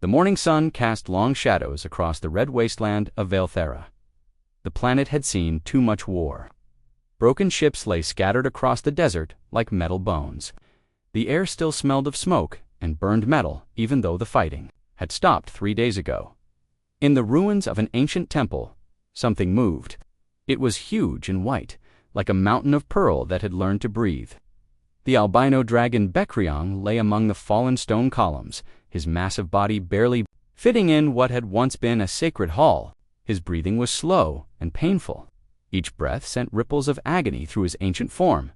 The morning sun cast long shadows across the red wasteland of Valthera. The planet had seen too much war. Broken ships lay scattered across the desert like metal bones. The air still smelled of smoke and burned metal, even though the fighting had stopped 3 days ago. In the ruins of an ancient temple, something moved. It was huge and white, like a mountain of pearl that had learned to breathe. The albino dragon Bekriong lay among the fallen stone columns, his massive body barely fitting in what had once been a sacred hall. His breathing was slow and painful. Each breath sent ripples of agony through his ancient form.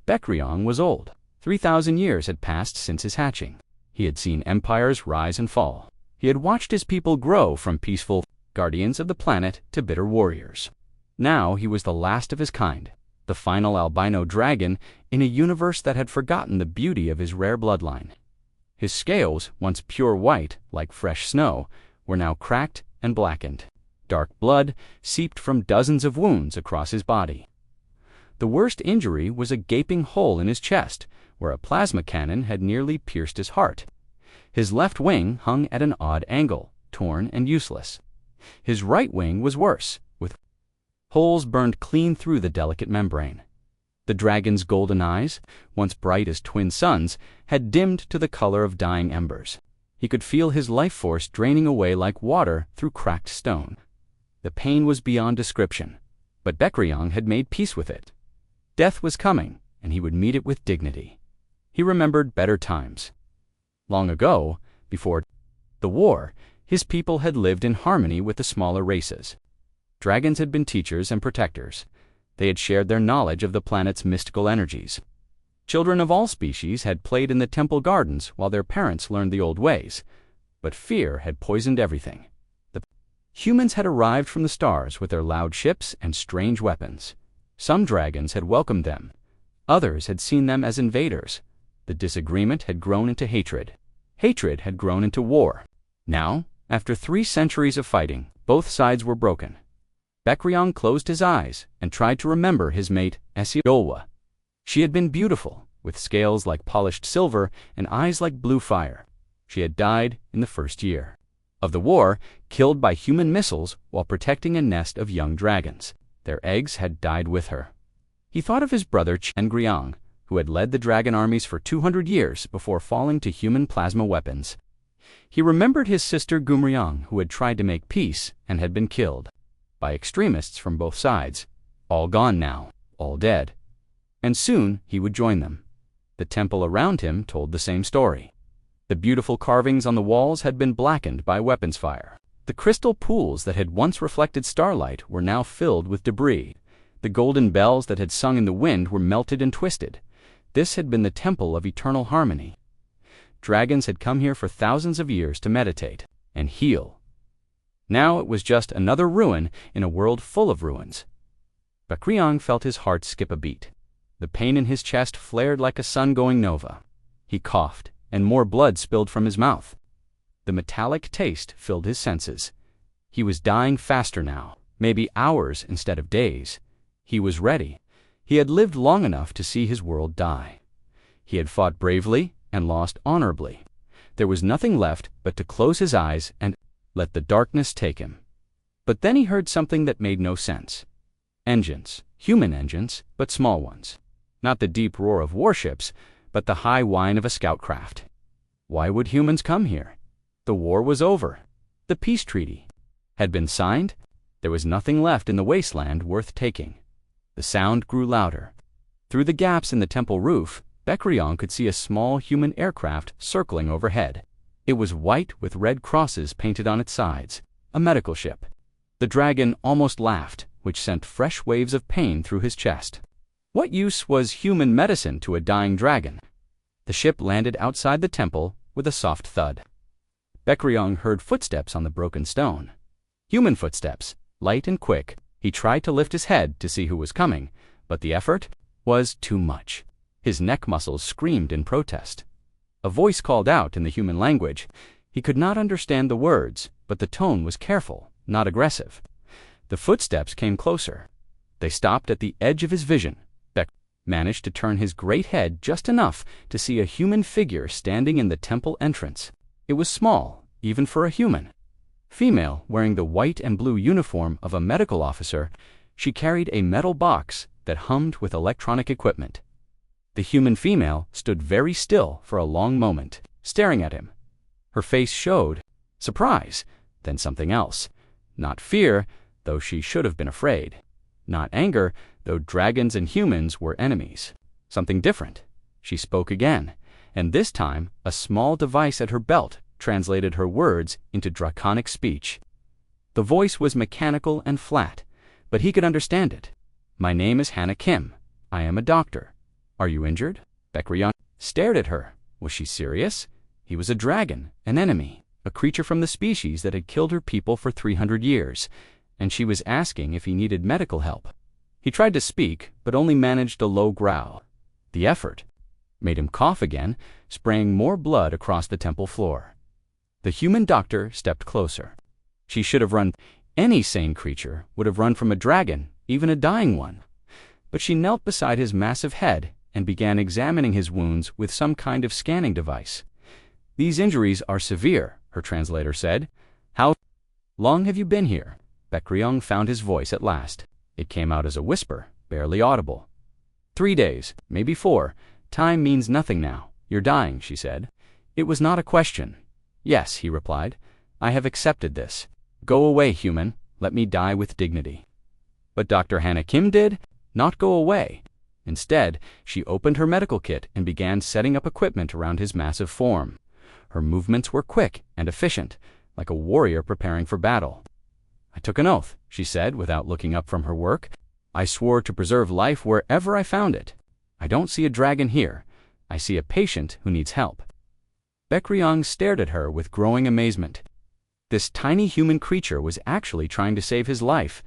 Bekriong was old. 3,000 years had passed since his hatching. He had seen empires rise and fall. He had watched his people grow from peaceful guardians of the planet to bitter warriors. Now he was the last of his kind, the final albino dragon in a universe that had forgotten the beauty of his rare bloodline. His scales, once pure white, like fresh snow, were now cracked and blackened. Dark blood seeped from dozens of wounds across his body. The worst injury was a gaping hole in his chest, where a plasma cannon had nearly pierced his heart. His left wing hung at an odd angle, torn and useless. His right wing was worse, with holes burned clean through the delicate membrane. The dragon's golden eyes, once bright as twin suns, had dimmed to the color of dying embers. He could feel his life force draining away like water through cracked stone. The pain was beyond description, but Bekriong had made peace with it. Death was coming, and he would meet it with dignity. He remembered better times. Long ago, before the war, his people had lived in harmony with the smaller races. Dragons had been teachers and protectors. They had shared their knowledge of the planet's mystical energies. Children of all species had played in the temple gardens while their parents learned the old ways, but fear had poisoned everything. The humans had arrived from the stars with their loud ships and strange weapons. Some dragons had welcomed them. Others had seen them as invaders. The disagreement had grown into hatred. Hatred had grown into war. Now, after 3 centuries of fighting, both sides were broken. Bekriong closed his eyes and tried to remember his mate, Esiolwa. She had been beautiful, with scales like polished silver and eyes like blue fire. She had died in the first year of the war, killed by human missiles while protecting a nest of young dragons. Their eggs had died with her. He thought of his brother Chengriang, who had led the dragon armies for 200 years before falling to human plasma weapons. He remembered his sister Gumriang, who had tried to make peace and had been killed by extremists from both sides, all gone now, all dead. And soon he would join them. The temple around him told the same story. The beautiful carvings on the walls had been blackened by weapons fire. The crystal pools that had once reflected starlight were now filled with debris. The golden bells that had sung in the wind were melted and twisted. This had been the temple of eternal harmony. Dragons had come here for thousands of years to meditate and heal. Now it was just another ruin in a world full of ruins. Bekriong felt his heart skip a beat. The pain in his chest flared like a sun-going nova. He coughed, and more blood spilled from his mouth. The metallic taste filled his senses. He was dying faster now, maybe hours instead of days. He was ready. He had lived long enough to see his world die. He had fought bravely and lost honorably. There was nothing left but to close his eyes and let the darkness take him. But then he heard something that made no sense. Engines, human engines, but small ones. Not the deep roar of warships, but the high whine of a scout craft. Why would humans come here? The war was over. The peace treaty had been signed. There was nothing left in the wasteland worth taking. The sound grew louder. Through the gaps in the temple roof, Bekriong could see a small human aircraft circling overhead. It was white with red crosses painted on its sides, a medical ship. The dragon almost laughed, which sent fresh waves of pain through his chest. What use was human medicine to a dying dragon? The ship landed outside the temple with a soft thud. Bekriong heard footsteps on the broken stone. Human footsteps, light and quick. He tried to lift his head to see who was coming, but the effort was too much. His neck muscles screamed in protest. A voice called out in the human language. He could not understand the words, but the tone was careful, not aggressive. The footsteps came closer. They stopped at the edge of his vision. Beck managed to turn his great head just enough to see a human figure standing in the temple entrance. It was small, even for a human. Female, wearing the white and blue uniform of a medical officer, she carried a metal box that hummed with electronic equipment. The human female stood very still for a long moment, staring at him. Her face showed surprise, then something else. Not fear, though she should have been afraid. Not anger, though dragons and humans were enemies. Something different. She spoke again, and this time a small device at her belt translated her words into draconic speech. The voice was mechanical and flat, but he could understand it. "My name is Hannah Kim. I am a doctor. Are you injured?" Baekryong stared at her. Was she serious? He was a dragon, an enemy, a creature from the species that had killed her people for 300 years, and she was asking if he needed medical help. He tried to speak, but only managed a low growl. The effort made him cough again, spraying more blood across the temple floor. The human doctor stepped closer. She should have run. Any sane creature would have run from a dragon, even a dying one. But she knelt beside his massive head and began examining his wounds with some kind of scanning device. "These injuries are severe," her translator said. "How long have you been here?" Baekryong found his voice at last. It came out as a whisper, barely audible. 3 days, maybe 4. Time means nothing now. You're dying," she said. It was not a question. "Yes," he replied. "I have accepted this. Go away, human. Let me die with dignity." But Dr. Hannah Kim did not go away. Instead, she opened her medical kit and began setting up equipment around his massive form. Her movements were quick and efficient, like a warrior preparing for battle. "I took an oath," she said without looking up from her work. "I swore to preserve life wherever I found it. I don't see a dragon here. I see a patient who needs help." Baekryong stared at her with growing amazement. This tiny human creature was actually trying to save his life.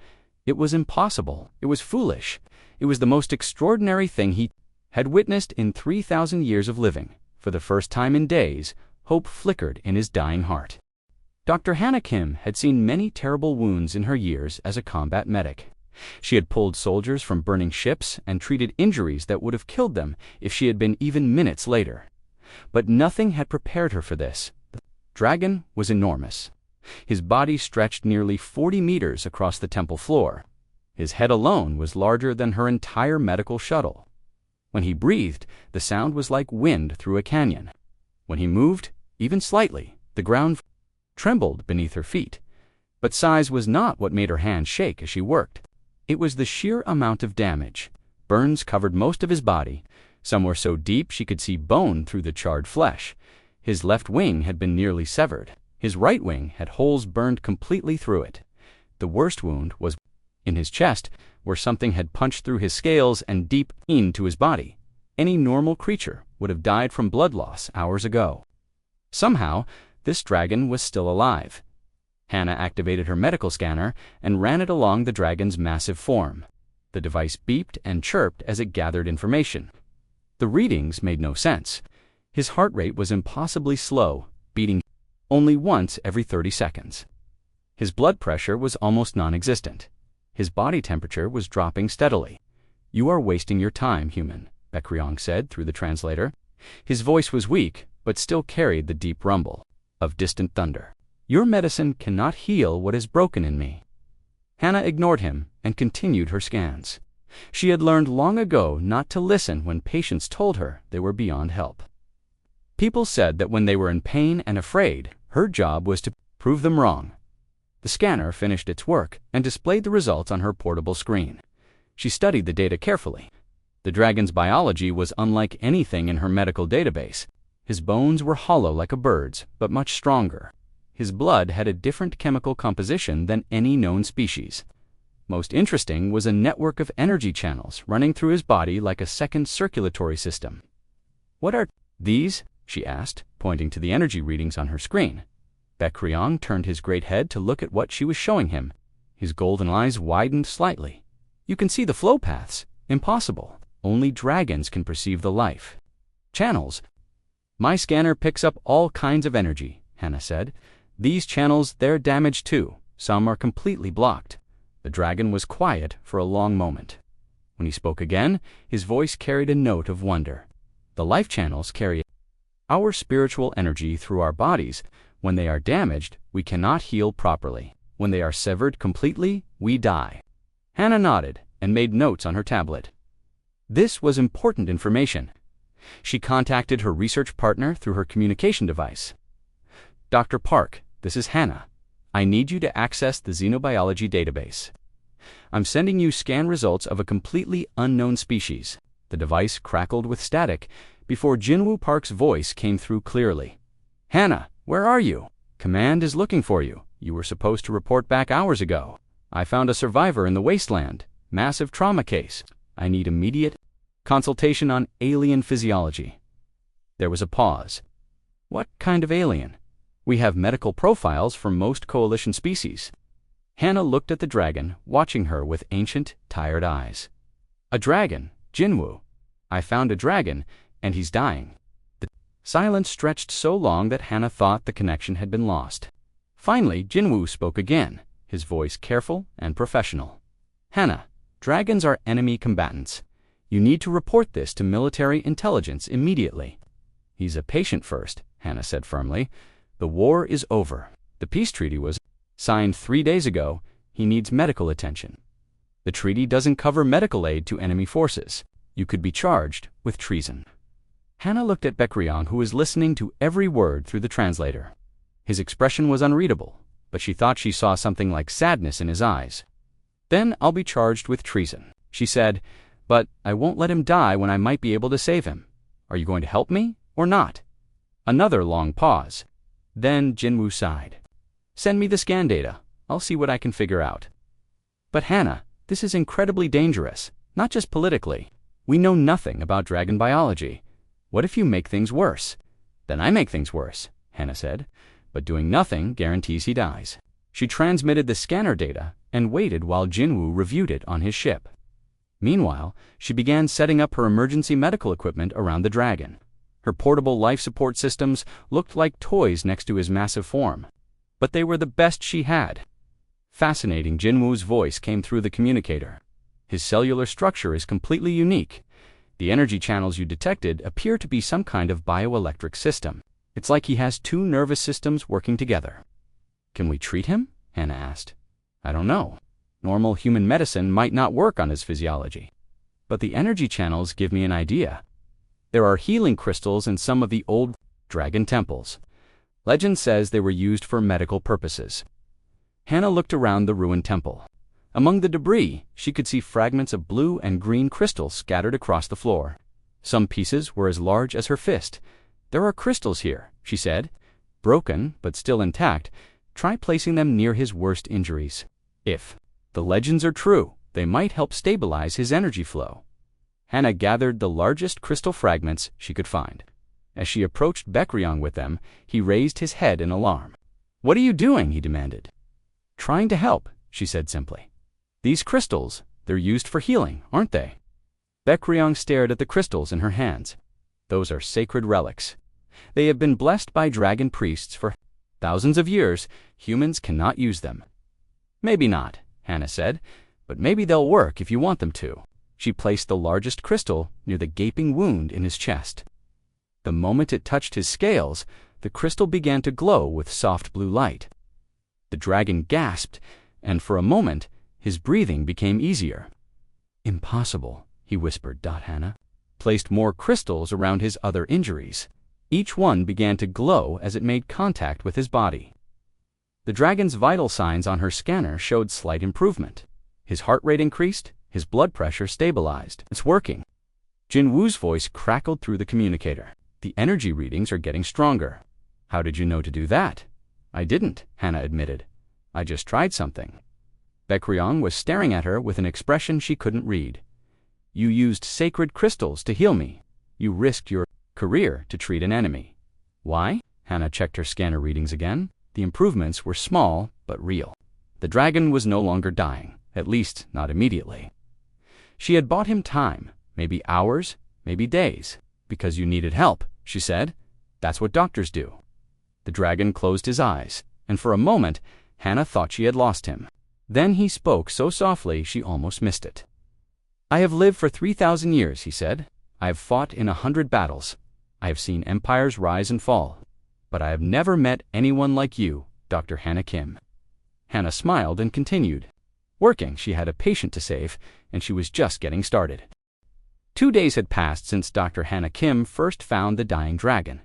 It was impossible. It was foolish. It was the most extraordinary thing he had witnessed in 3,000 years of living. For the first time in days, hope flickered in his dying heart. Dr. Hannah Kim had seen many terrible wounds in her years as a combat medic. She had pulled soldiers from burning ships and treated injuries that would have killed them if she had been even minutes later. But nothing had prepared her for this. The dragon was enormous. His body stretched nearly 40 meters across the temple floor. His head alone was larger than her entire medical shuttle. When he breathed, the sound was like wind through a canyon. When he moved, even slightly, the ground trembled beneath her feet. But size was not what made her hands shake as she worked. It was the sheer amount of damage. Burns covered most of his body. Some were so deep she could see bone through the charred flesh. His left wing had been nearly severed. His right wing had holes burned completely through it. The worst wound was in his chest, where something had punched through his scales and deep into his body. Any normal creature would have died from blood loss hours ago. Somehow, this dragon was still alive. Hannah activated her medical scanner and ran it along the dragon's massive form. The device beeped and chirped as it gathered information. The readings made no sense. His heart rate was impossibly slow, beating only once every 30 seconds. His blood pressure was almost non-existent. His body temperature was dropping steadily. "You are wasting your time, human," Baekryong said through the translator. His voice was weak, but still carried the deep rumble of distant thunder. "Your medicine cannot heal what is broken in me." Hannah ignored him and continued her scans. She had learned long ago not to listen when patients told her they were beyond help. People said that when they were in pain and afraid, her job was to prove them wrong. The scanner finished its work and displayed the results on her portable screen. She studied the data carefully. The dragon's biology was unlike anything in her medical database. His bones were hollow like a bird's, but much stronger. His blood had a different chemical composition than any known species. Most interesting was a network of energy channels running through his body like a second circulatory system. "What are these?" she asked, pointing to the energy readings on her screen. Baekryong turned his great head to look at what she was showing him. His golden eyes widened slightly. "You can see the flow paths. Impossible. Only dragons can perceive the life channels." "My scanner picks up all kinds of energy," Hannah said. "These channels, they're damaged too. Some are completely blocked." The dragon was quiet for a long moment. When he spoke again, his voice carried a note of wonder. "The life channels carry our spiritual energy through our bodies, When they are damaged, we cannot heal properly. When they are severed completely, we die. Hannah nodded and made notes on her tablet. This was important information. She contacted her research partner through her communication device. Dr. Park, this is Hannah. I need you to access the xenobiology database. I'm sending you scan results of a completely unknown species. The device crackled with static before Jinwoo Park's voice came through clearly. Hannah, where are you? Command is looking for you. You were supposed to report back hours ago. I found a survivor in the wasteland. Massive trauma case. I need immediate consultation on alien physiology. There was a pause. What kind of alien? We have medical profiles for most coalition species. Hannah looked at the dragon, watching her with ancient, tired eyes. A dragon, Jinwoo. I found a dragon, and he's dying. The silence stretched so long that Hannah thought the connection had been lost. Finally, Jinwoo spoke again, his voice careful and professional. Hannah, dragons are enemy combatants. You need to report this to military intelligence immediately. He's a patient first, Hannah said firmly. The war is over. The peace treaty was signed 3 days ago. He needs medical attention. The treaty doesn't cover medical aid to enemy forces. You could be charged with treason. Hannah looked at Baekryong, who was listening to every word through the translator. His expression was unreadable, but she thought she saw something like sadness in his eyes. Then I'll be charged with treason, she said, but I won't let him die when I might be able to save him. Are you going to help me or not? Another long pause. Then Jinwoo sighed. Send me the scan data. I'll see what I can figure out. But Hannah, this is incredibly dangerous, not just politically. We know nothing about dragon biology. What if you make things worse? Then I make things worse, Hannah said, but doing nothing guarantees he dies. She transmitted the scanner data and waited while Jinwoo reviewed it on his ship. Meanwhile, she began setting up her emergency medical equipment around the dragon. Her portable life support systems looked like toys next to his massive form, but they were the best she had. Fascinating, Jinwoo's voice came through the communicator. His cellular structure is completely unique. The energy channels you detected appear to be some kind of bioelectric system. It's like he has 2 nervous systems working together. Can we treat him? Hannah asked. I don't know. Normal human medicine might not work on his physiology. But the energy channels give me an idea. There are healing crystals in some of the old dragon temples. Legend says they were used for medical purposes. Hannah looked around the ruined temple. Among the debris, she could see fragments of blue and green crystals scattered across the floor. Some pieces were as large as her fist. There are crystals here, she said. Broken, but still intact. Try placing them near his worst injuries. If the legends are true, they might help stabilize his energy flow. Hannah gathered the largest crystal fragments she could find. As she approached Baekryong with them, he raised his head in alarm. What are you doing? He demanded. Trying to help, she said simply. These crystals, they're used for healing, aren't they? Baekryong stared at the crystals in her hands. Those are sacred relics. They have been blessed by dragon priests for thousands of years. Humans cannot use them. Maybe not, Hannah said, but maybe they'll work if you want them to. She placed the largest crystal near the gaping wound in his chest. The moment it touched his scales, the crystal began to glow with soft blue light. The dragon gasped, and for a moment, his breathing became easier. Impossible, he whispered. Hannah placed more crystals around his other injuries. Each one began to glow as it made contact with his body. The dragon's vital signs on her scanner showed slight improvement. His heart rate increased, his blood pressure stabilized. It's working. Jinwoo's voice crackled through the communicator. The energy readings are getting stronger. How did you know to do that? I didn't, Hannah admitted. I just tried something. Baekryong was staring at her with an expression she couldn't read. You used sacred crystals to heal me. You risked your career to treat an enemy. Why? Hannah checked her scanner readings again. The improvements were small, but real. The dragon was no longer dying, at least not immediately. She had bought him time, maybe hours, maybe days. Because you needed help, she said. That's what doctors do. The dragon closed his eyes, and for a moment, Hannah thought she had lost him. Then he spoke so softly she almost missed it. I have lived for 3,000 years, he said. I have fought in 100 battles. I have seen empires rise and fall. But I have never met anyone like you, Dr. Hannah Kim. Hannah smiled and continued. Working, she had a patient to save, and she was just getting started. 2 days had passed since Dr. Hannah Kim first found the dying dragon.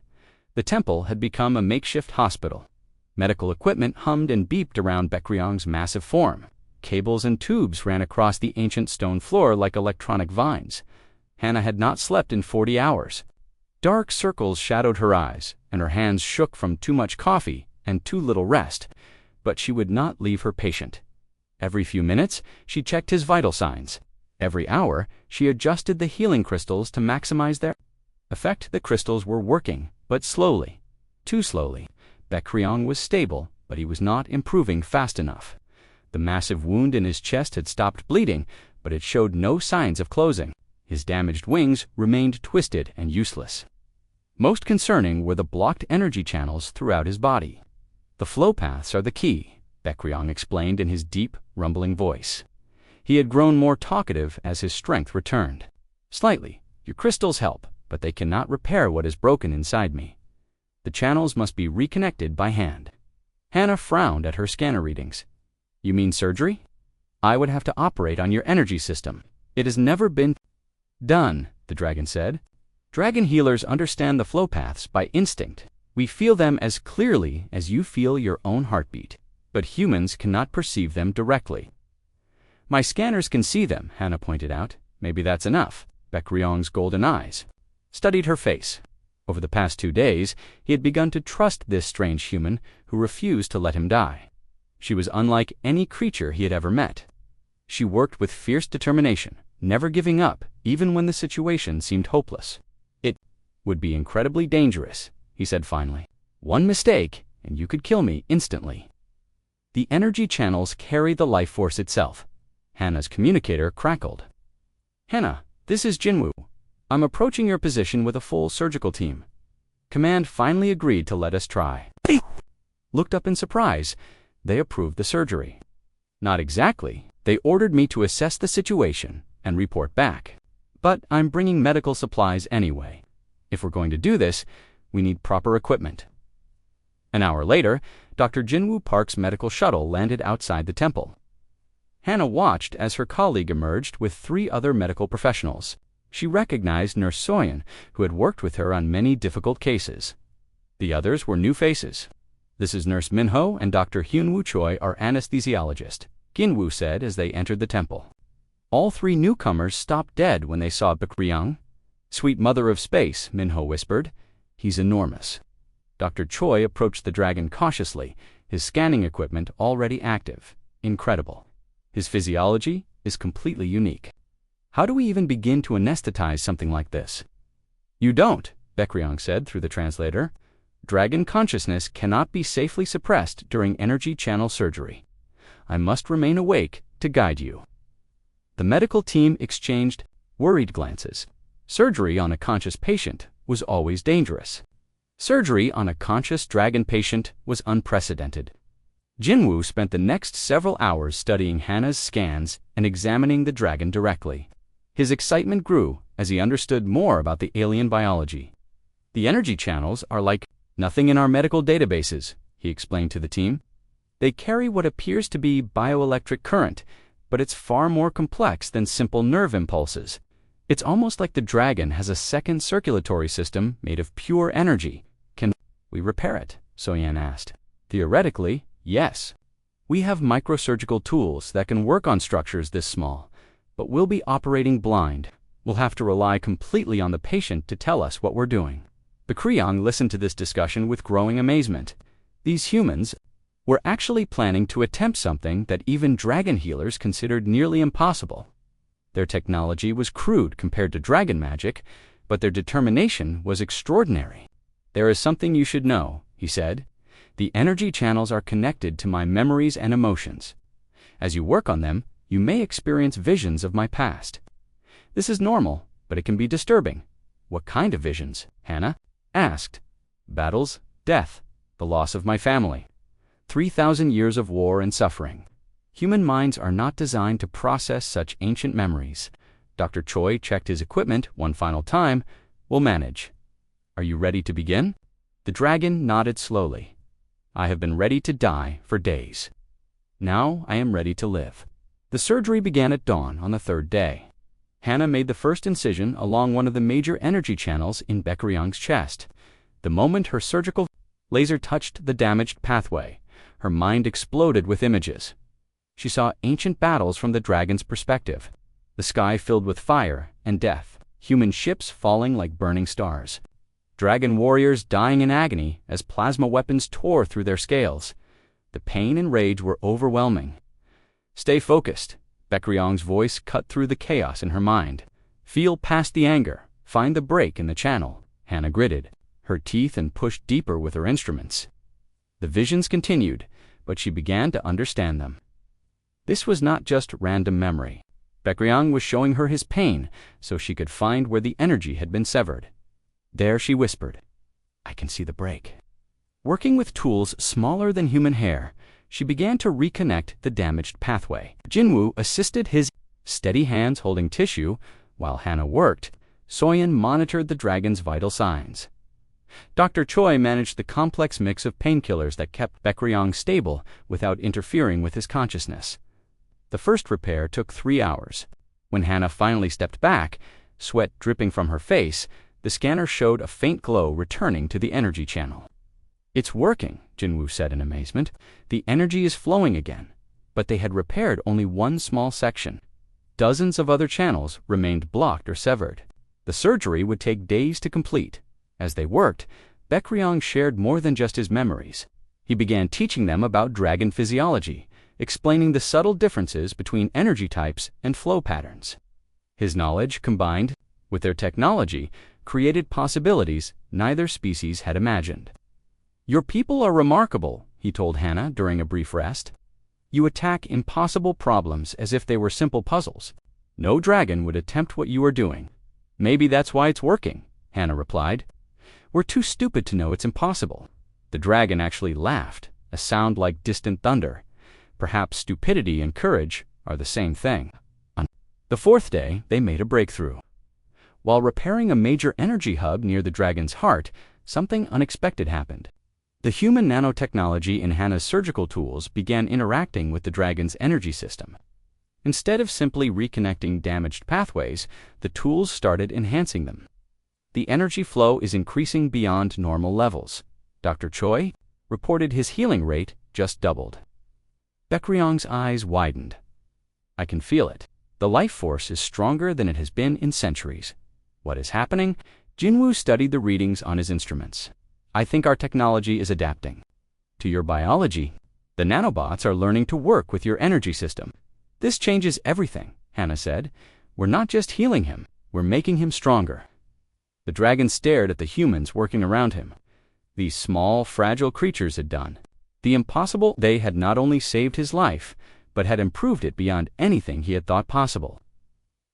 The temple had become a makeshift hospital. Medical equipment hummed and beeped around Baekryong's massive form. Cables and tubes ran across the ancient stone floor like electronic vines. Hannah had not slept in 40 hours. Dark circles shadowed her eyes, and her hands shook from too much coffee and too little rest. But she would not leave her patient. Every few minutes, she checked his vital signs. Every hour, she adjusted the healing crystals to maximize their effect. The crystals were working, but slowly. Too slowly. Baekryong was stable, but he was not improving fast enough. The massive wound in his chest had stopped bleeding, but it showed no signs of closing. His damaged wings remained twisted and useless. Most concerning were the blocked energy channels throughout his body. The flow paths are the key, Baekryong explained in his deep, rumbling voice. He had grown more talkative as his strength returned. Slightly, your crystals help, but they cannot repair what is broken inside me. The channels must be reconnected by hand. Hannah frowned at her scanner readings. You mean surgery? I would have to operate on your energy system. It has never been done, the dragon said. Dragon healers understand the flow paths by instinct. We feel them as clearly as you feel your own heartbeat, but humans cannot perceive them directly. My scanners can see them, Hannah pointed out. Maybe that's enough. Baekryong's golden eyes studied her face. Over the past 2 days, he had begun to trust this strange human who refused to let him die. She was unlike any creature he had ever met. She worked with fierce determination, never giving up, even when the situation seemed hopeless. It would be incredibly dangerous, he said finally. One mistake, and you could kill me instantly. The energy channels carry the life force itself. Hannah's communicator crackled. Hannah, this is Jinwoo. I'm approaching your position with a full surgical team. Command finally agreed to let us try. Looked up in surprise. They approved the surgery. Not exactly. They ordered me to assess the situation and report back. But I'm bringing medical supplies anyway. If we're going to do this, we need proper equipment. An hour later, Dr. Jinwoo Park's medical shuttle landed outside the temple. Hannah watched as her colleague emerged with 3 other medical professionals. She recognized Nurse Soyeon, who had worked with her on many difficult cases. The others were new faces. This is Nurse Minho and Dr. Hyunwoo Choi, our anesthesiologist, Ginwoo said as they entered the temple. All 3 newcomers stopped dead when they saw Baekryong. Sweet mother of space, Minho whispered. He's enormous. Dr. Choi approached the dragon cautiously, his scanning equipment already active. Incredible. His physiology is completely unique. How do we even begin to anesthetize something like this? You don't, Baekryong said through the translator. Dragon consciousness cannot be safely suppressed during energy channel surgery. I must remain awake to guide you. The medical team exchanged worried glances. Surgery on a conscious patient was always dangerous. Surgery on a conscious dragon patient was unprecedented. Jinwoo spent the next several hours studying Hannah's scans and examining the dragon directly. His excitement grew as he understood more about the alien biology. The energy channels are like nothing in our medical databases, he explained to the team. They carry what appears to be bioelectric current, but it's far more complex than simple nerve impulses. It's almost like the dragon has a second circulatory system made of pure energy. Can we repair it? Soyeon asked. Theoretically, yes. We have microsurgical tools that can work on structures this small, but we'll be operating blind. We'll have to rely completely on the patient to tell us what we're doing. Baekryong listened to this discussion with growing amazement. These humans were actually planning to attempt something that even dragon healers considered nearly impossible. Their technology was crude compared to dragon magic, but their determination was extraordinary. There is something you should know, he said. The energy channels are connected to my memories and emotions. As you work on them, you may experience visions of my past. This is normal, but it can be disturbing. What kind of visions? Hannah asked. Battles, death, the loss of my family. 3,000 years of war and suffering. Human minds are not designed to process such ancient memories. Dr. Choi checked his equipment one final time. We'll manage. Are you ready to begin? The dragon nodded slowly. I have been ready to die for days. Now I am ready to live. The surgery began at dawn on the third day. Hannah made the first incision along one of the major energy channels in Bekryong's chest. The moment her surgical laser touched the damaged pathway, her mind exploded with images. She saw ancient battles from the dragon's perspective, the sky filled with fire and death, human ships falling like burning stars, dragon warriors dying in agony as plasma weapons tore through their scales. The pain and rage were overwhelming. Stay focused. Bekryong's voice cut through the chaos in her mind. Feel past the anger. Find the break in the channel. Hannah gritted her teeth and pushed deeper with her instruments. The visions continued, but she began to understand them. This was not just random memory. Bekryong was showing her his pain so she could find where the energy had been severed. There, she whispered, I can see the break. Working with tools smaller than human hair, she began to reconnect the damaged pathway. Jinwoo assisted, his steady hands holding tissue. While Hannah worked, Soyeon monitored the dragon's vital signs. Dr. Choi managed the complex mix of painkillers that kept Bekryong stable without interfering with his consciousness. The first repair took 3 hours. When Hannah finally stepped back, sweat dripping from her face, the scanner showed a faint glow returning to the energy channel. It's working, Jinwoo said in amazement. The energy is flowing again. But they had repaired only one small section. Dozens of other channels remained blocked or severed. The surgery would take days to complete. As they worked, Bekryong shared more than just his memories. He began teaching them about dragon physiology, explaining the subtle differences between energy types and flow patterns. His knowledge, combined with their technology, created possibilities neither species had imagined. Your people are remarkable, he told Hannah during a brief rest. You attack impossible problems as if they were simple puzzles. No dragon would attempt what you are doing. Maybe that's why it's working, Hannah replied. We're too stupid to know it's impossible. The dragon actually laughed, a sound like distant thunder. Perhaps stupidity and courage are the same thing. On the fourth day, they made a breakthrough. While repairing a major energy hub near the dragon's heart, something unexpected happened. The human nanotechnology in Hannah's surgical tools began interacting with the dragon's energy system. Instead of simply reconnecting damaged pathways, the tools started enhancing them. The energy flow is increasing beyond normal levels. Dr. Choi reported his healing rate just doubled. Bekryong's eyes widened. I can feel it. The life force is stronger than it has been in centuries. What is happening? Jinwoo studied the readings on his instruments. I think our technology is adapting to your biology. The nanobots are learning to work with your energy system. This changes everything, Hannah said. We're not just healing him, we're making him stronger. The dragon stared at the humans working around him. These small, fragile creatures had done the impossible. They had not only saved his life, but had improved it beyond anything he had thought possible.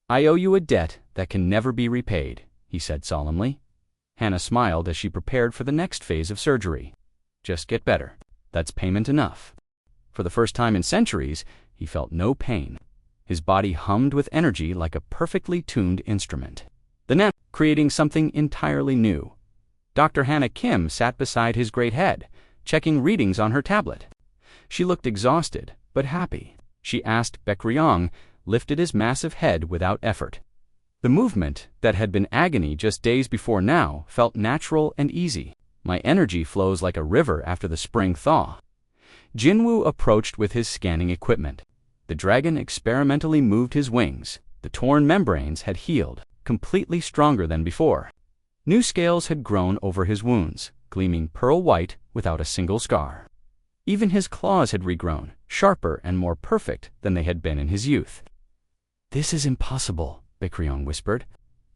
I owe you a debt that can never be repaid, he said solemnly. Hannah smiled as she prepared for the next phase of surgery. Just get better. That's payment enough. For the first time in centuries, he felt no pain. His body hummed with energy like a perfectly tuned instrument. The net creating something entirely new. Dr. Hannah Kim sat beside his great head, checking readings on her tablet. She looked exhausted, but happy. She asked Bekryong, lifted his massive head without effort. The movement that had been agony just days before now felt natural and easy. My energy flows like a river after the spring thaw. Jinwoo approached with his scanning equipment. The dragon experimentally moved his wings. The torn membranes had healed, completely stronger than before. New scales had grown over his wounds, gleaming pearl white without a single scar. Even his claws had regrown, sharper and more perfect than they had been in his youth. This is impossible, Bekryong whispered.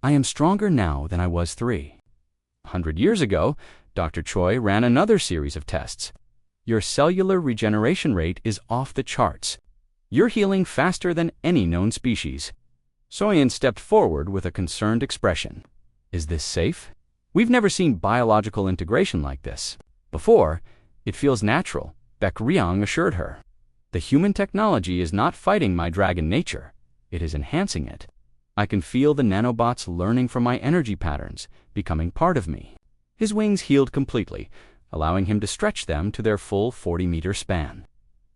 I am stronger now than I was 300 years ago. Dr. Choi ran another series of tests. Your cellular regeneration rate is off the charts. You're healing faster than any known species. Soyeon stepped forward with a concerned expression. Is this safe? We've never seen biological integration like this before. It feels natural, Bekryong assured her. The human technology is not fighting my dragon nature. It is enhancing it. I can feel the nanobots learning from my energy patterns, becoming part of me. His wings healed completely, allowing him to stretch them to their full 40-meter span.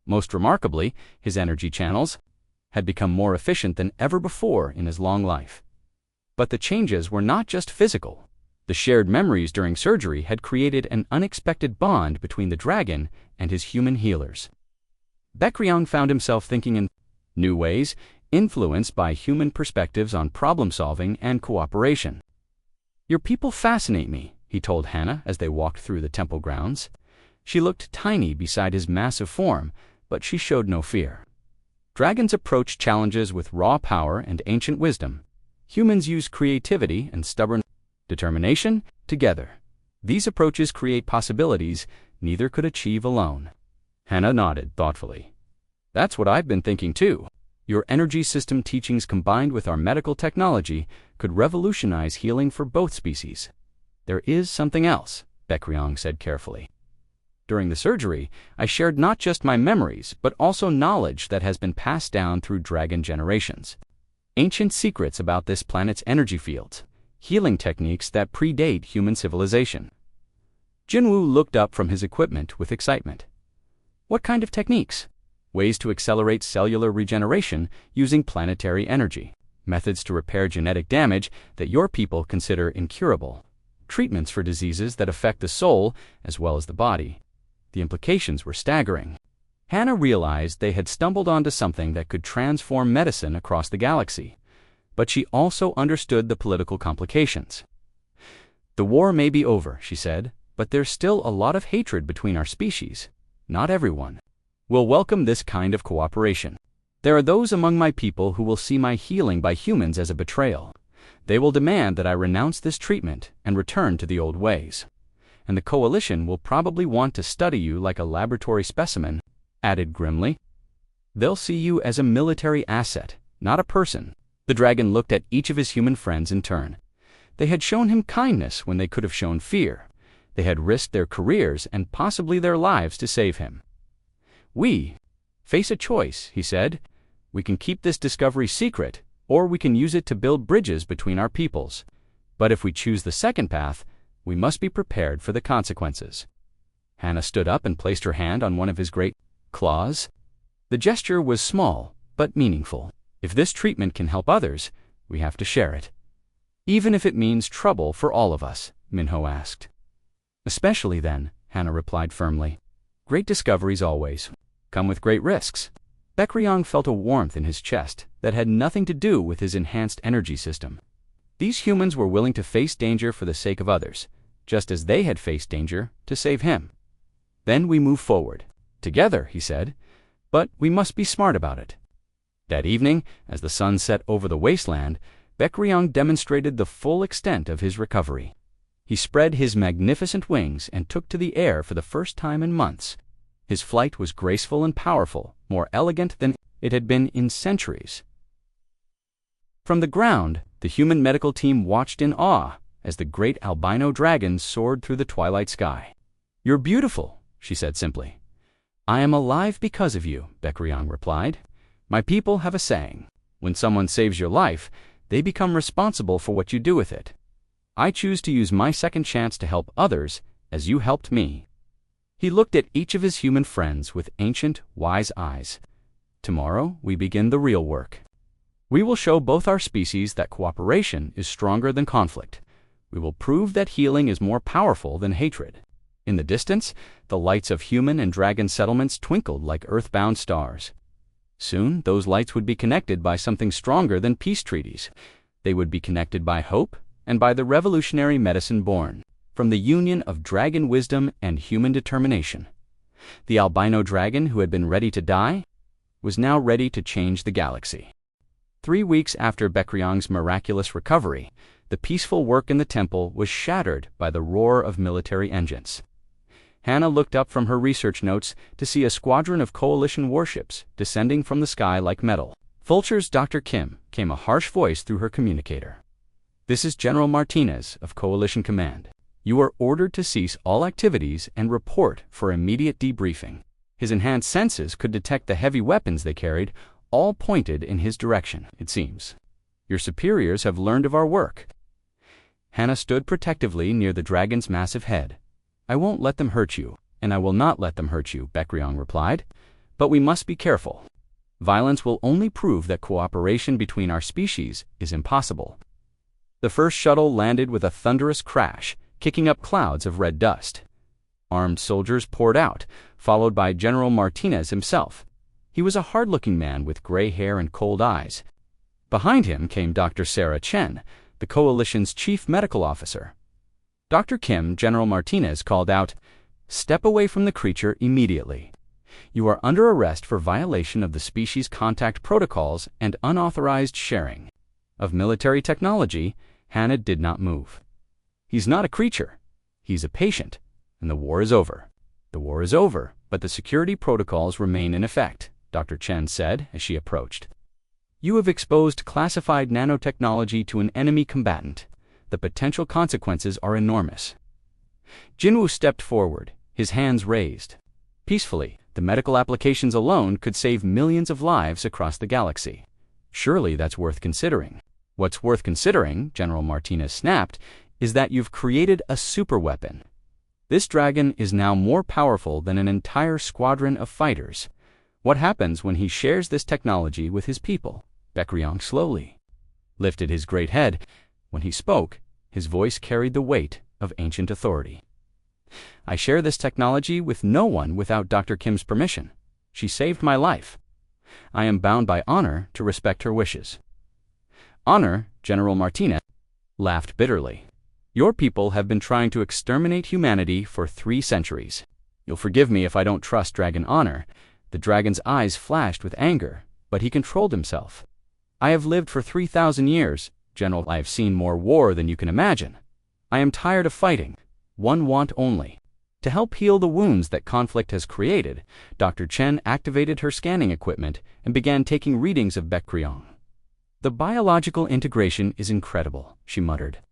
Most remarkably, his energy channels had become more efficient than ever before in his long life. But the changes were not just physical. The shared memories during surgery had created an unexpected bond between the dragon and his human healers. Baekryong found himself thinking in new ways, influenced by human perspectives on problem-solving and cooperation. "Your people fascinate me," he told Hannah as they walked through the temple grounds. She looked tiny beside his massive form, but she showed no fear. Dragons approach challenges with raw power and ancient wisdom. Humans use creativity and stubborn determination together. These approaches create possibilities neither could achieve alone. Hannah nodded thoughtfully. "That's what I've been thinking too. Your energy system teachings combined with our medical technology could revolutionize healing for both species." "There is something else," Baekryong said carefully. "During the surgery, I shared not just my memories, but also knowledge that has been passed down through dragon generations. Ancient secrets about this planet's energy fields, healing techniques that predate human civilization." Jinwoo looked up from his equipment with excitement. "What kind of techniques?" "Ways to accelerate cellular regeneration using planetary energy, methods to repair genetic damage that your people consider incurable, treatments for diseases that affect the soul as well as the body." The implications were staggering. Hannah realized they had stumbled onto something that could transform medicine across the galaxy, but she also understood the political complications. "The war may be over," she said, "but there's still a lot of hatred between our species. Not everyone will welcome this kind of cooperation. There are those among my people who will see my healing by humans as a betrayal. They will demand that I renounce this treatment and return to the old ways. And the coalition will probably want to study you like a laboratory specimen," added grimly. "They'll see you as a military asset, not a person." The dragon looked at each of his human friends in turn. They had shown him kindness when they could have shown fear. They had risked their careers and possibly their lives to save him. "We face a choice," he said. "We can keep this discovery secret, or we can use it to build bridges between our peoples. But if we choose the second path, we must be prepared for the consequences." Hannah stood up and placed her hand on one of his great claws. The gesture was small, but meaningful. "If this treatment can help others, we have to share it." "Even if it means trouble for all of us?" Minho asked. "Especially then," Hannah replied firmly. "Great discoveries always come with great risks." Baekryong felt a warmth in his chest that had nothing to do with his enhanced energy system. These humans were willing to face danger for the sake of others, just as they had faced danger to save him. "Then we move forward. Together," he said, "but we must be smart about it." That evening, as the sun set over the wasteland, Baekryong demonstrated the full extent of his recovery. He spread his magnificent wings and took to the air for the first time in months. His flight was graceful and powerful, more elegant than it had been in centuries. From the ground, the human medical team watched in awe as the great albino dragon soared through the twilight sky. "You're beautiful," she said simply. "I am alive because of you," Baekryong replied. "My people have a saying. When someone saves your life, they become responsible for what you do with it. I choose to use my second chance to help others as you helped me." He looked at each of his human friends with ancient, wise eyes. "Tomorrow, we begin the real work. We will show both our species that cooperation is stronger than conflict. We will prove that healing is more powerful than hatred." In the distance, the lights of human and dragon settlements twinkled like earthbound stars. Soon, those lights would be connected by something stronger than peace treaties. They would be connected by hope and by the revolutionary medicine born from the union of dragon wisdom and human determination. The albino dragon who had been ready to die was now ready to change the galaxy. 3 weeks after Baekryong's miraculous recovery, the peaceful work in the temple was shattered by the roar of military engines. Hannah looked up from her research notes to see a squadron of coalition warships descending from the sky like metal. "Vulture's Dr. Kim," came a harsh voice through her communicator. "This is General Martinez of Coalition Command. You are ordered to cease all activities and report for immediate debriefing." His enhanced senses could detect the heavy weapons they carried, all pointed in his direction, it seems. "Your superiors have learned of our work." Hannah stood protectively near the dragon's massive head. "I won't let them hurt you, and I will not let them hurt you," Bekryong replied. "But we must be careful. Violence will only prove that cooperation between our species is impossible." The first shuttle landed with a thunderous crash, kicking up clouds of red dust. Armed soldiers poured out, followed by General Martinez himself. He was a hard-looking man with gray hair and cold eyes. Behind him came Dr. Sarah Chen, the coalition's chief medical officer. Dr. Kim, General Martinez called out, "Step away from the creature immediately. You are under arrest for violation of the species contact protocols and unauthorized sharing." Of military technology, Hannah did not move. "He's not a creature. He's a patient, and the war is over." "The war is over, but the security protocols remain in effect," Dr. Chen said as she approached. "You have exposed classified nanotechnology to an enemy combatant. The potential consequences are enormous." Jinwoo stepped forward, his hands raised. Peacefully, the medical applications alone could save millions of lives across the galaxy. "Surely that's worth considering." "What's worth considering," General Martinez snapped, "is that you've created a superweapon. This dragon is now more powerful than an entire squadron of fighters. What happens when he shares this technology with his people?" Bekryong slowly lifted his great head. When he spoke, his voice carried the weight of ancient authority. "I share this technology with no one without Dr. Kim's permission. She saved my life. I am bound by honor to respect her wishes." "Honor?" General Martinez laughed bitterly. "Your people have been trying to exterminate humanity for 3 centuries. You'll forgive me if I don't trust dragon honor." The dragon's eyes flashed with anger, but he controlled himself. "I have lived for 3,000 years, General. I have seen more war than you can imagine. I am tired of fighting. One want only. To help heal the wounds that conflict has created, Dr. Chen activated her scanning equipment and began taking readings of Bekryong. "The biological integration is incredible," she muttered.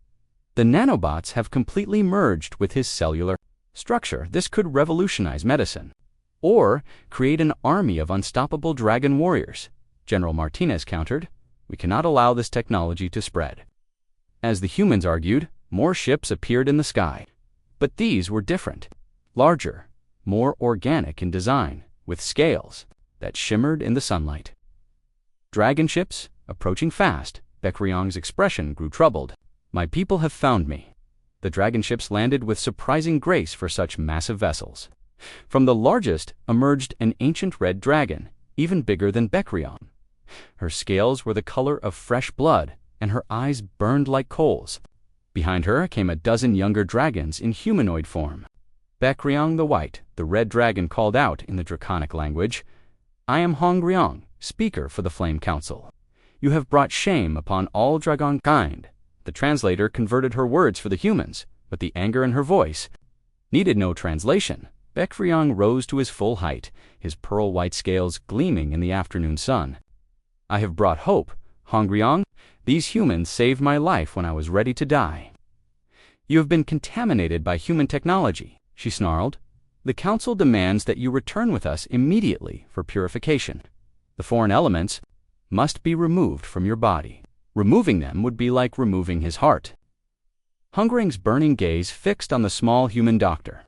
"The nanobots have completely merged with his cellular structure. This could revolutionize medicine. Or create an army of unstoppable dragon warriors." General Martinez countered, "We cannot allow this technology to spread." As the humans argued, more ships appeared in the sky. But these were different. Larger, more organic in design, with scales that shimmered in the sunlight. Dragon ships, approaching fast. Bekryong's expression grew troubled. "My people have found me." The dragon ships landed with surprising grace for such massive vessels. From the largest emerged an ancient red dragon, even bigger than Bekryong. Her scales were the color of fresh blood, and her eyes burned like coals. Behind her came a dozen younger dragons in humanoid form. Bekryong the White, the red dragon, called out in the draconic language, "I am Hongryong, speaker for the Flame Council. You have brought shame upon all dragon kind." The translator converted her words for the humans, but the anger in her voice needed no translation. Bekryong rose to his full height, his pearl-white scales gleaming in the afternoon sun. "I have brought hope, Hongryong. These humans saved my life when I was ready to die." "You have been contaminated by human technology," she snarled. "The Council demands that you return with us immediately for purification. The foreign elements must be removed from your body. Removing them would be like removing his heart." Hongryong's burning gaze fixed on the small human doctor.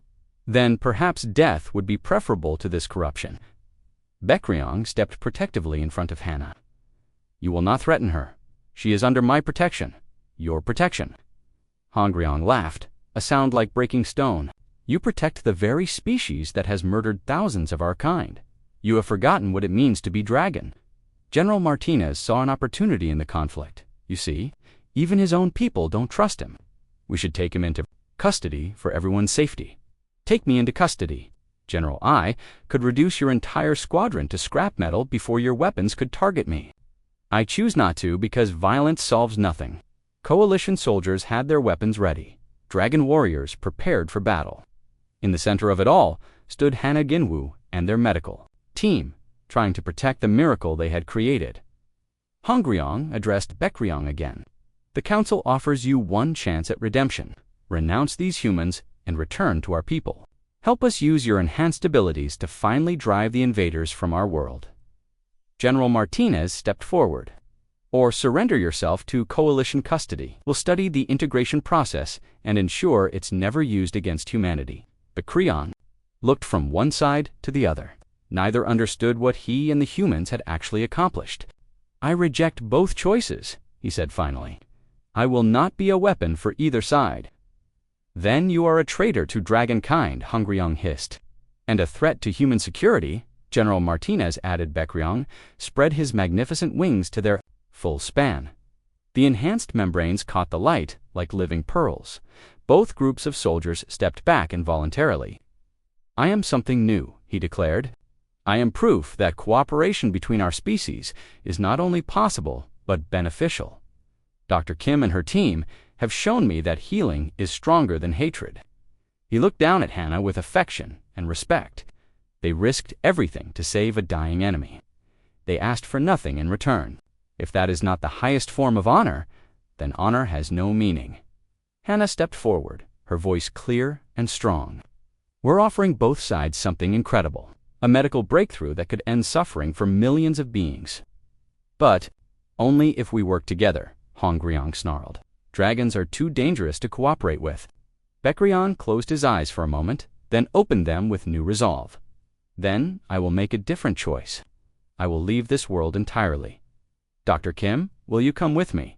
Then perhaps death would be preferable to this corruption. Bekryong stepped protectively in front of Hannah. "You will not threaten her. She is under my protection, your protection." Hongryong laughed, a sound like breaking stone. "You protect the very species that has murdered thousands of our kind. You have forgotten what it means to be dragon." General Martinez saw an opportunity in the conflict. "You see, even his own people don't trust him. We should take him into custody for everyone's safety." "Take me into custody. General, I could reduce your entire squadron to scrap metal before your weapons could target me." "I choose not to because violence solves nothing." Coalition soldiers had their weapons ready, dragon warriors prepared for battle. In the center of it all stood Hannah Jinwoo and their medical team, trying to protect the miracle they had created. Hongryong addressed Bekryong again. "The Council offers you one chance at redemption. Renounce these humans and return to our people. Help us use your enhanced abilities to finally drive the invaders from our world." General Martinez stepped forward. or surrender yourself to coalition custody. We'll study the integration process and ensure it's never used against humanity. Bekrion looked from one side to the other. Neither understood what he and the humans had actually accomplished. I reject both choices, he said finally. I will not be a weapon for either side. Then you are a traitor to dragonkind, Hongryong hissed. And a threat to human security, General Martinez added. Bekrion spread his magnificent wings to their full span. The enhanced membranes caught the light like living pearls. Both groups of soldiers stepped back involuntarily. I am something new, he declared. I am proof that cooperation between our species is not only possible, but beneficial. Dr. Kim and her team have shown me that healing is stronger than hatred. He looked down at Hannah with affection and respect. They risked everything to save a dying enemy. They asked for nothing in return. If that is not the highest form of honor, then honor has no meaning. Hannah stepped forward, her voice clear and strong. We're offering both sides something incredible, a medical breakthrough that could end suffering for millions of beings. But only if we work together, Hongryong snarled. Dragons are too dangerous to cooperate with. Bekrion closed his eyes for a moment, then opened them with new resolve. Then I will make a different choice. I will leave this world entirely. Dr. Kim, will you come with me?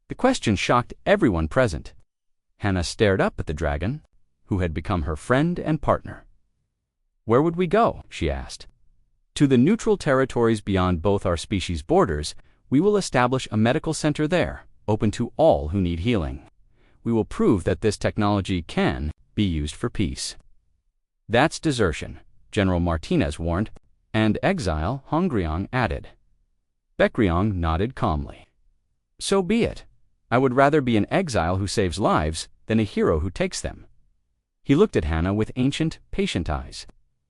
The question shocked everyone present. Hannah stared up at the dragon, who had become her friend and partner. Where would we go? She asked. To the neutral territories beyond both our species' borders. We will establish a medical center there, open to all who need healing. We will prove that this technology can be used for peace. That's desertion, General Martinez warned, and exile, Hongryong added. Bekrion nodded calmly. So be it. I would rather be an exile who saves lives than a hero who takes them. He looked at Hannah with ancient, patient eyes.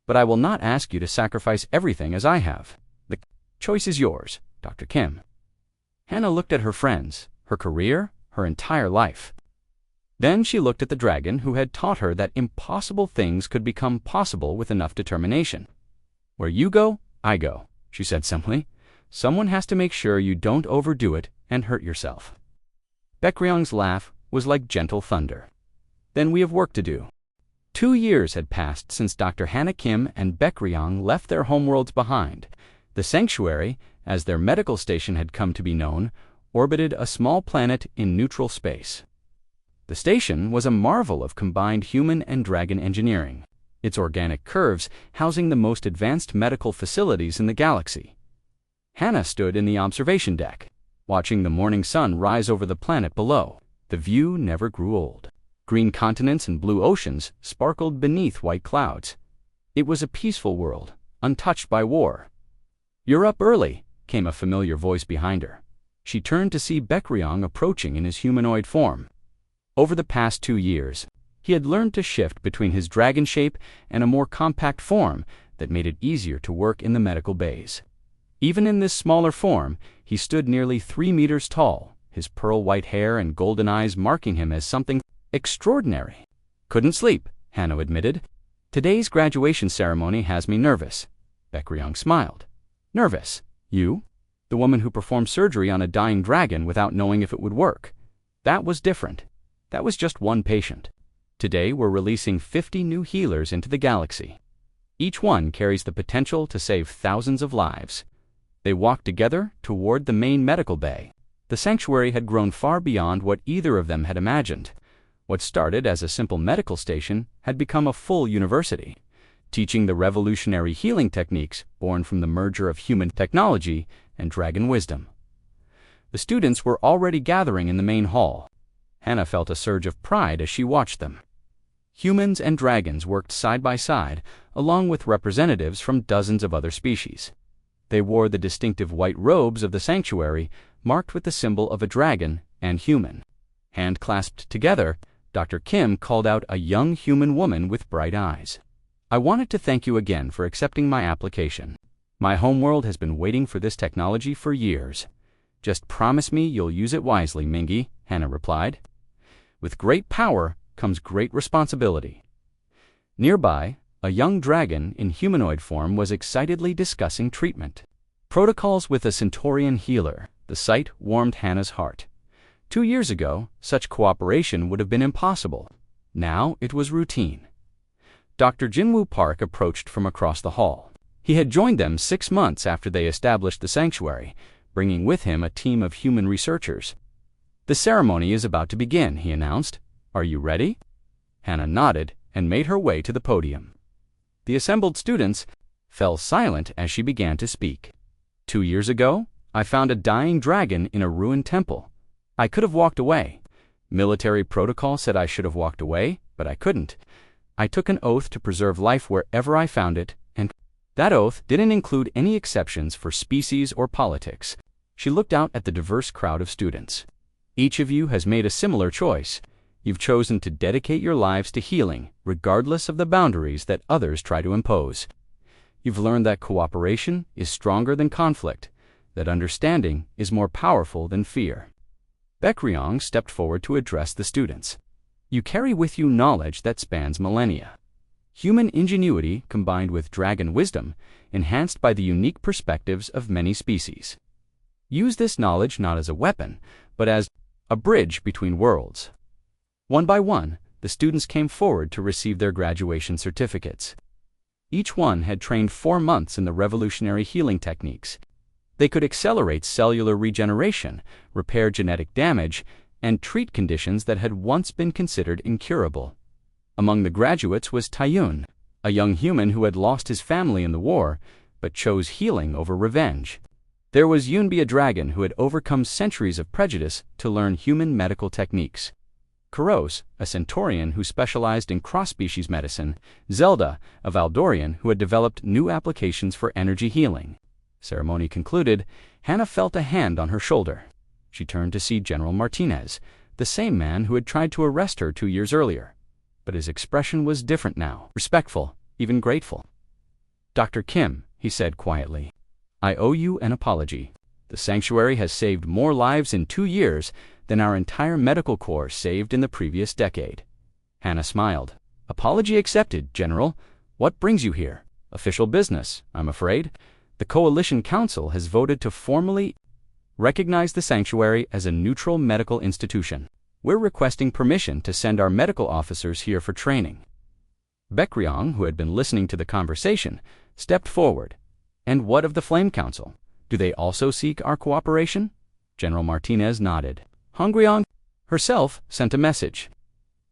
But I will not ask you to sacrifice everything as I have. The choice is yours, Dr. Kim. Hannah looked at her friends, her career, her entire life. Then she looked at the dragon who had taught her that impossible things could become possible with enough determination. Where you go, I go, she said simply. Someone has to make sure you don't overdo it and hurt yourself. Bekryong's laugh was like gentle thunder. Then we have work to do. 2 years had passed since Dr. Hannah Kim and Bekryong left their homeworlds behind. The sanctuary, as their medical station had come to be known, orbited a small planet in neutral space. The station was a marvel of combined human and dragon engineering, its organic curves housing the most advanced medical facilities in the galaxy. Hannah stood in the observation deck, watching the morning sun rise over the planet below. The view never grew old. Green continents and blue oceans sparkled beneath white clouds. It was a peaceful world, untouched by war. "You're up early," came a familiar voice behind her. She turned to see Bekryong approaching in his humanoid form. Over the past 2 years, he had learned to shift between his dragon shape and a more compact form that made it easier to work in the medical bays. Even in this smaller form, he stood nearly 3 meters tall, his pearl-white hair and golden eyes marking him as something extraordinary. "Couldn't sleep," Hannah admitted. "Today's graduation ceremony has me nervous." Bekryong smiled. "Nervous? You? The woman who performed surgery on a dying dragon without knowing if it would work. That was different. That was just one patient. Today we're releasing 50 new healers into the galaxy. Each one carries the potential to save thousands of lives." They walked together toward the main medical bay. The sanctuary had grown far beyond what either of them had imagined. What started as a simple medical station had become a full university, teaching the revolutionary healing techniques born from the merger of human technology and dragon wisdom. The students were already gathering in the main hall. Hannah felt a surge of pride as she watched them. Humans and dragons worked side by side, along with representatives from dozens of other species. They wore the distinctive white robes of the sanctuary, marked with the symbol of a dragon and human. Hand-clasped together, Dr. Kim called out a young human woman with bright eyes. "I wanted to thank you again for accepting my application. My homeworld has been waiting for this technology for years. Just promise me you'll use it wisely, Mingy," Hannah replied. "With great power comes great responsibility." Nearby, a young dragon in humanoid form was excitedly discussing treatment. Protocols with a Centaurian healer. The sight warmed Hannah's heart. 2 years ago, such cooperation would have been impossible. Now it was routine. Dr. Jinwoo Park approached from across the hall. He had joined them 6 months after they established the sanctuary, bringing with him a team of human researchers. "The ceremony is about to begin," he announced. "Are you ready?" Hannah nodded and made her way to the podium. The assembled students fell silent as she began to speak. 2 years ago, I found a dying dragon in a ruined temple. I could have walked away. Military protocol said I should have walked away, but I couldn't. I took an oath to preserve life wherever I found it, and that oath didn't include any exceptions for species or politics. She looked out at the diverse crowd of students. Each of you has made a similar choice. You've chosen to dedicate your lives to healing, regardless of the boundaries that others try to impose. You've learned that cooperation is stronger than conflict, that understanding is more powerful than fear. Baekryong stepped forward to address the students. You carry with you knowledge that spans millennia. Human ingenuity combined with dragon wisdom, enhanced by the unique perspectives of many species. Use this knowledge not as a weapon, but as a bridge between worlds. One by one, the students came forward to receive their graduation certificates. Each one had trained 4 months in the revolutionary healing techniques. They could accelerate cellular regeneration, repair genetic damage, and treat conditions that had once been considered incurable. Among the graduates was Taeyun, a young human who had lost his family in the war, but chose healing over revenge. There was Yunbi, a dragon who had overcome centuries of prejudice to learn human medical techniques. Kuros, a centaurian who specialized in cross-species medicine. Zelda, a Valdorian who had developed new applications for energy healing. Ceremony concluded, Hannah felt a hand on her shoulder. She turned to see General Martinez, the same man who had tried to arrest her 2 years earlier. But his expression was different now, respectful, even grateful. "Dr. Kim," he said quietly, "I owe you an apology. The sanctuary has saved more lives in 2 years than our entire medical corps saved in the previous decade." Hannah smiled. "Apology accepted, General. What brings you here? Official business, I'm afraid. The Coalition Council has voted to formally recognize the sanctuary as a neutral medical institution. We're requesting permission to send our medical officers here for training." Baekryong, who had been listening to the conversation, stepped forward. "And what of the Flame Council? Do they also seek our cooperation?" General Martinez nodded. Hongryong herself sent a message.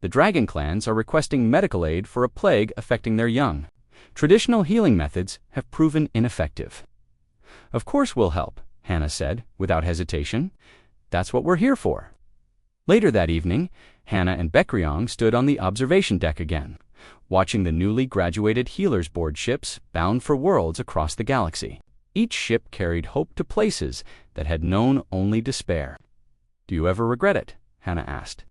"The dragon clans are requesting medical aid for a plague affecting their young. Traditional healing methods have proven ineffective." "Of course we'll help," Hannah said, without hesitation. "That's what we're here for." Later that evening, Hannah and Baekryong stood on the observation deck again, watching the newly graduated Healers Board ships bound for worlds across the galaxy. Each ship carried hope to places that had known only despair. "Do you ever regret it?" Hannah asked.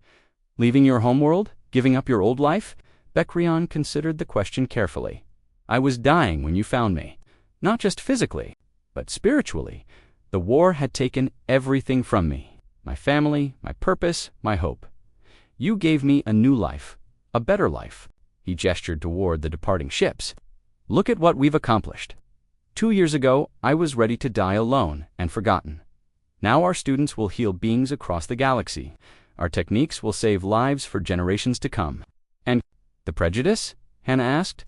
"Leaving your homeworld? Giving up your old life?" Baekryong considered the question carefully. "I was dying when you found me. Not just physically, but spiritually. The war had taken everything from me. My family, my purpose, my hope. You gave me a new life, a better life." He gestured toward the departing ships. "Look at what we've accomplished. 2 years ago, I was ready to die alone and forgotten. Now our students will heal beings across the galaxy. Our techniques will save lives for generations to come." "And the prejudice?" Hannah asked.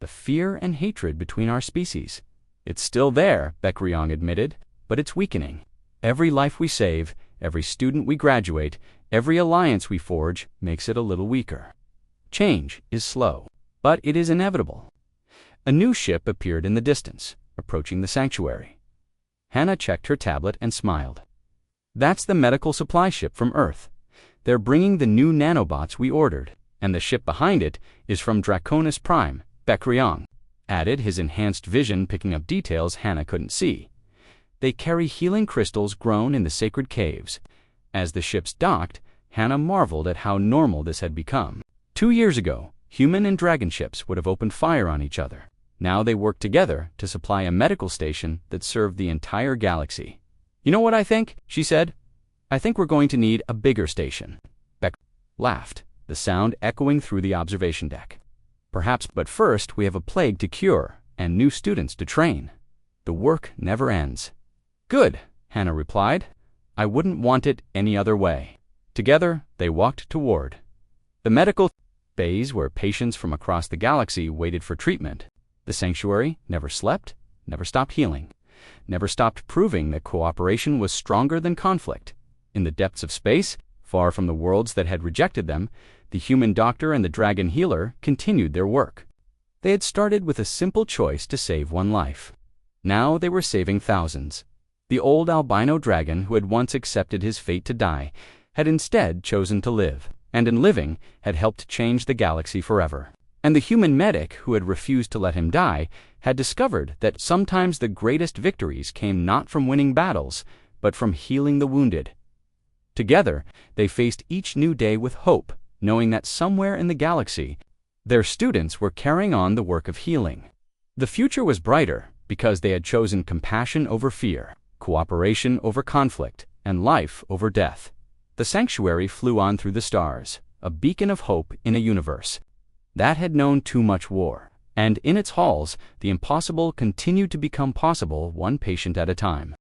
"The fear and hatred between our species. It's still there," Baekryong admitted, "but it's weakening. Every life we save, every student we graduate, every alliance we forge makes it a little weaker. Change is slow, but it is inevitable." A new ship appeared in the distance, approaching the sanctuary. Hannah checked her tablet and smiled. "That's the medical supply ship from Earth. They're bringing the new nanobots we ordered, and the ship behind it is from Draconis Prime," Baekryong added, his enhanced vision picking up details Hannah couldn't see. "They carry healing crystals grown in the sacred caves." As the ships docked, Hannah marveled at how normal this had become. 2 years ago, human and dragon ships would have opened fire on each other. Now they worked together to supply a medical station that served the entire galaxy. "You know what I think?" she said. "I think we're going to need a bigger station." Beck laughed, the sound echoing through the observation deck. "Perhaps, but first we have a plague to cure and new students to train." The work never ends. Good, Hannah replied. I wouldn't want it any other way. Together, they walked toward the medical bays where patients from across the galaxy waited for treatment. The sanctuary never slept, never stopped healing, never stopped proving that cooperation was stronger than conflict. In the depths of space, far from the worlds that had rejected them, the human doctor and the dragon healer continued their work. They had started with a simple choice to save one life. Now they were saving thousands. The old albino dragon who had once accepted his fate to die had instead chosen to live, and in living had helped change the galaxy forever. And the human medic who had refused to let him die had discovered that sometimes the greatest victories came not from winning battles, but from healing the wounded. Together, they faced each new day with hope, knowing that somewhere in the galaxy, their students were carrying on the work of healing. The future was brighter because they had chosen compassion over fear, cooperation over conflict, and life over death. The sanctuary flew on through the stars, a beacon of hope in a universe that had known too much war. And in its halls, the impossible continued to become possible one patient at a time.